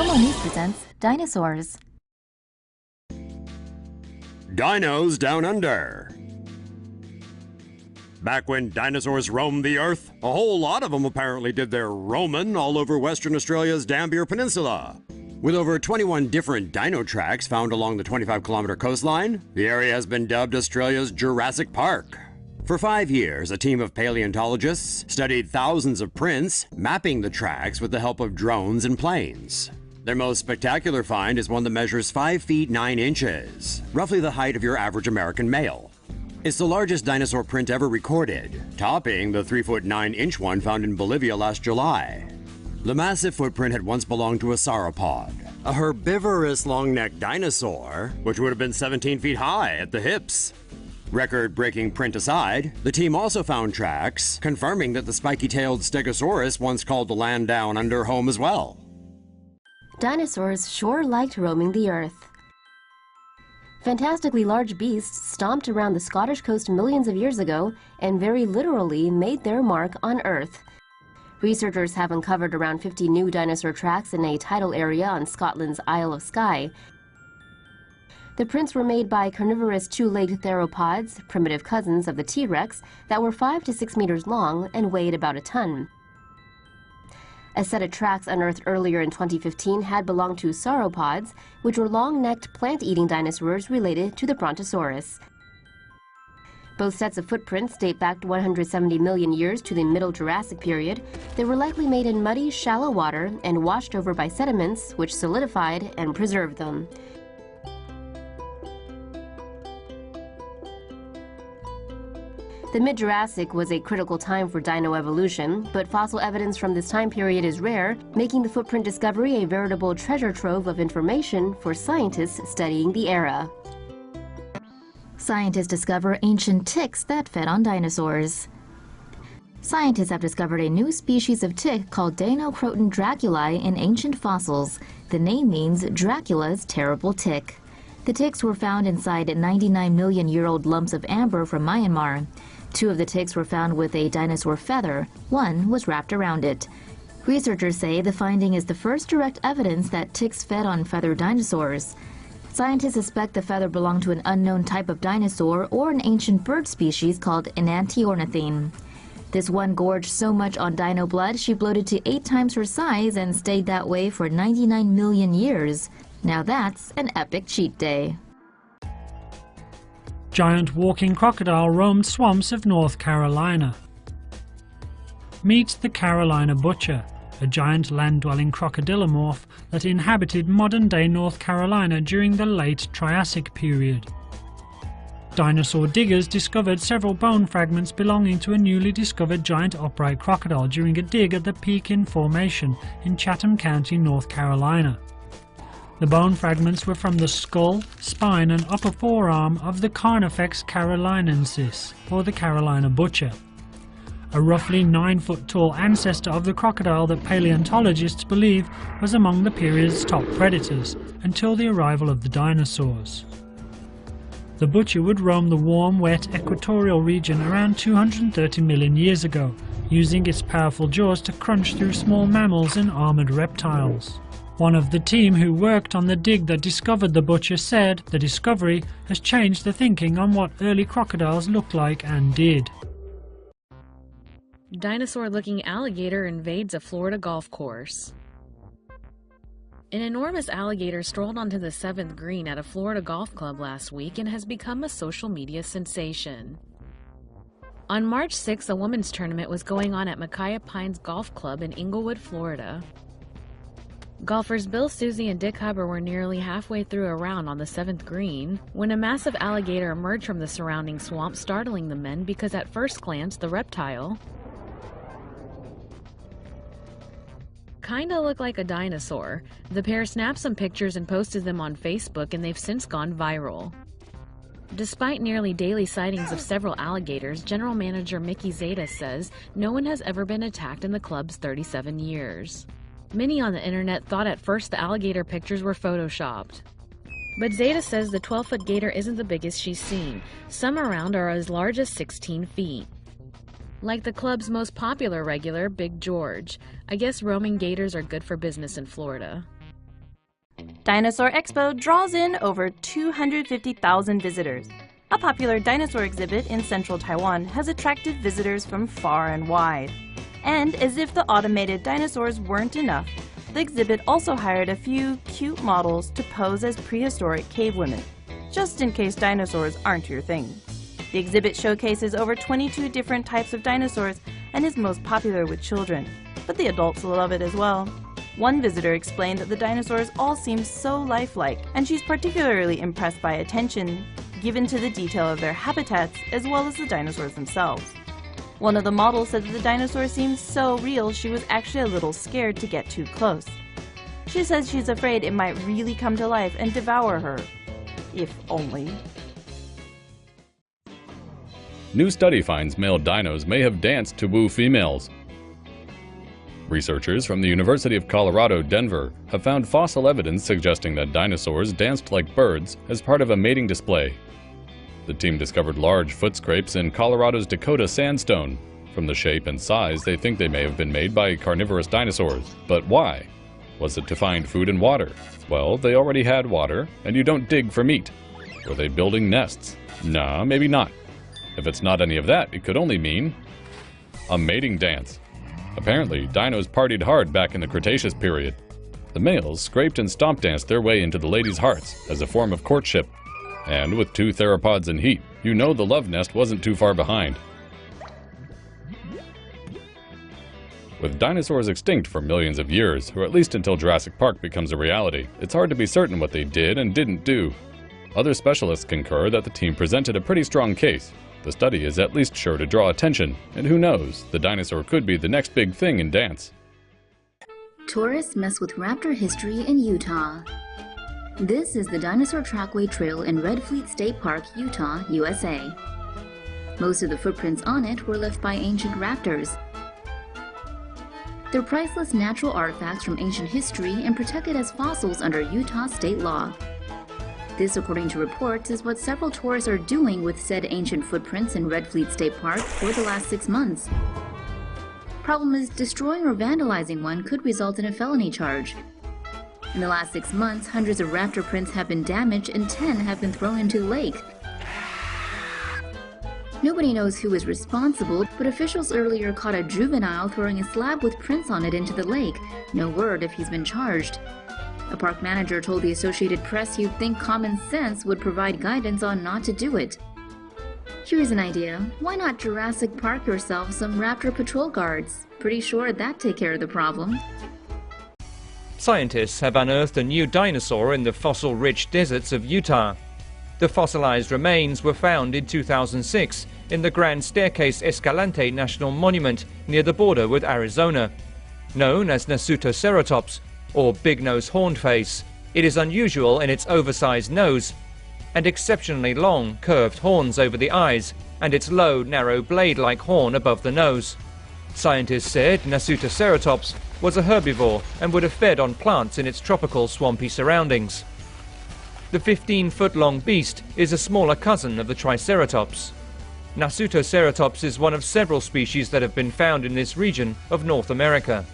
TomoNews presents Dinosaurs. Dinos Down Under. Back when dinosaurs roamed the earth, a whole lot of them apparently did their roaming all over Western Australia's Dampier Peninsula. With over 21 different dino tracks found along the 25-kilometer coastline, the area has been dubbed Australia's Jurassic Park. For 5 years, a team of paleontologists studied thousands of prints, mapping the tracks with the help of drones and planes. Their most spectacular find is one that measures 5 feet 9 inches, roughly the height of your average American male. It's the largest dinosaur print ever recorded, topping the 3 foot 9 inch one found in Bolivia last July. The massive footprint had once belonged to a sauropod, a herbivorous long-necked dinosaur, which would have been 17 feet high at the hips. Record-breaking print aside, the team also found tracks confirming that the spiky-tailed Stegosaurus once called the land down under home as well. Dinosaurs sure liked roaming the earth. Fantastically large beasts stomped around the Scottish coast millions of years ago and very literally made their mark on Earth. Researchers have uncovered around 50 new dinosaur tracks in a tidal area on Scotland's Isle of Skye. The prints were made by carnivorous two-legged theropods, primitive cousins of the T-Rex, that were 5 to 6 meters long and weighed about a ton. A set of tracks unearthed earlier in 2015 had belonged to sauropods, which were long-necked plant-eating dinosaurs related to the Brontosaurus. Both sets of footprints date back to 170 million years to the Middle Jurassic period. They were likely made in muddy, shallow water and washed over by sediments, which solidified and preserved them. The mid-Jurassic was a critical time for dino evolution, but fossil evidence from this time period is rare, making the footprint discovery a veritable treasure trove of information for scientists studying the era. Scientists discover ancient ticks that fed on dinosaurs. Scientists have discovered a new species of tick called Dinocroton draculae in ancient fossils. The name means Dracula's terrible tick. The ticks were found inside 99-million-year-old lumps of amber from Myanmar. 2 of the ticks were found with a dinosaur feather. 1 was wrapped around it. Researchers say the finding is the first direct evidence that ticks fed on feathered dinosaurs. Scientists suspect the feather belonged to an unknown type of dinosaur or an ancient bird species called enantiornithine. This one gorged so much on dino blood she bloated to 8 times her size and stayed that way for 99 million years. Now that's an epic cheat day. Giant walking crocodile roamed swamps of North Carolina. Meet the Carolina butcher, a giant land-dwelling crocodilomorph that inhabited modern-day North Carolina during the late Triassic period. Dinosaur diggers discovered several bone fragments belonging to a newly discovered giant upright crocodile during a dig at the Pekin Formation in Chatham County, North Carolina. The bone fragments were from the skull, spine and upper forearm of the Carnifex carolinensis, or the Carolina butcher, a roughly 9-foot-tall ancestor of the crocodile that paleontologists believe was among the period's top predators until the arrival of the dinosaurs. The butcher would roam the warm, wet equatorial region around 230 million years ago, using its powerful jaws to crunch through small mammals and armored reptiles. One of the team who worked on the dig that discovered the butcher said the discovery has changed the thinking on what early crocodiles looked like and did. Dinosaur-looking alligator invades a Florida golf course. An enormous alligator strolled onto the 7th green at a Florida golf club last week and has become a social media sensation. On March 6, a women's tournament was going on at Micaiah Pines Golf Club in Inglewood, Florida. Golfers Bill Susie and Dick Huber were nearly halfway through a round on the 7th green when a massive alligator emerged from the surrounding swamp, startling the men because at first glance the reptile kinda looked like a dinosaur. The pair snapped some pictures and posted them on Facebook, and they've since gone viral. Despite nearly daily sightings of several alligators, General Manager Mickey Zeta says no one has ever been attacked in the club's 37 years. Many on the internet thought at first the alligator pictures were photoshopped. But Zeta says the 12-foot gator isn't the biggest she's seen. Some around are as large as 16 feet. Like the club's most popular regular, Big George. I guess roaming gators are good for business in Florida. Dinosaur Expo draws in over 250,000 visitors. A popular dinosaur exhibit in central Taiwan has attracted visitors from far and wide. And as if the automated dinosaurs weren't enough, the exhibit also hired a few cute models to pose as prehistoric cave women, just in case dinosaurs aren't your thing. The exhibit showcases over 22 different types of dinosaurs and is most popular with children, but the adults love it as well. One visitor explained that the dinosaurs all seem so lifelike, and she's particularly impressed by attention given to the detail of their habitats as well as the dinosaurs themselves. One of the models said that the dinosaur seemed so real she was actually a little scared to get too close. She says she's afraid it might really come to life and devour her. If only. New study finds male dinos may have danced to woo females. Researchers from the University of Colorado, Denver, have found fossil evidence suggesting that dinosaurs danced like birds as part of a mating display. The team discovered large foot scrapes in Colorado's Dakota sandstone. From the shape and size, they think they may have been made by carnivorous dinosaurs. But why? Was it to find food and water? Well, they already had water, and you don't dig for meat. Were they building nests? Nah, maybe not. If it's not any of that, it could only mean a mating dance. Apparently, dinos partied hard back in the Cretaceous period. The males scraped and stomp danced their way into the ladies' hearts as a form of courtship. And with 2 theropods in heat, you know the love nest wasn't too far behind. With dinosaurs extinct for millions of years, or at least until Jurassic Park becomes a reality, it's hard to be certain what they did and didn't do. Other specialists concur that the team presented a pretty strong case. The study is at least sure to draw attention, and who knows, the dinosaur could be the next big thing in dance. Tourists mess with raptor history in Utah. This is the Dinosaur Trackway Trail in Red Fleet State Park, Utah, USA. Most of the footprints on it were left by ancient raptors. They're priceless natural artifacts from ancient history and protected as fossils under Utah state law. This, according to reports, is what several tourists are doing with said ancient footprints in Red Fleet State Park for the last 6 months. Problem is, destroying or vandalizing one could result in a felony charge. In the last 6 months, hundreds of raptor prints have been damaged and 10 have been thrown into the lake. Nobody knows who is responsible, but officials earlier caught a juvenile throwing a slab with prints on it into the lake. No word if he's been charged. A park manager told the Associated Press you'd think common sense would provide guidance on not to do it. Here's an idea. Why not Jurassic Park yourself some raptor patrol guards? Pretty sure that'd take care of the problem. Scientists have unearthed a new dinosaur in the fossil-rich deserts of Utah. The fossilized remains were found in 2006 in the Grand Staircase Escalante National Monument near the border with Arizona. Known as Nasutoceratops, or big-nose hornface, it is unusual in its oversized nose and exceptionally long, curved horns over the eyes and its low, narrow blade-like horn above the nose. Scientists said Nasutoceratops was a herbivore and would have fed on plants in its tropical swampy surroundings. The 15-foot-long beast is a smaller cousin of the Triceratops. Nasutoceratops is one of several species that have been found in this region of North America.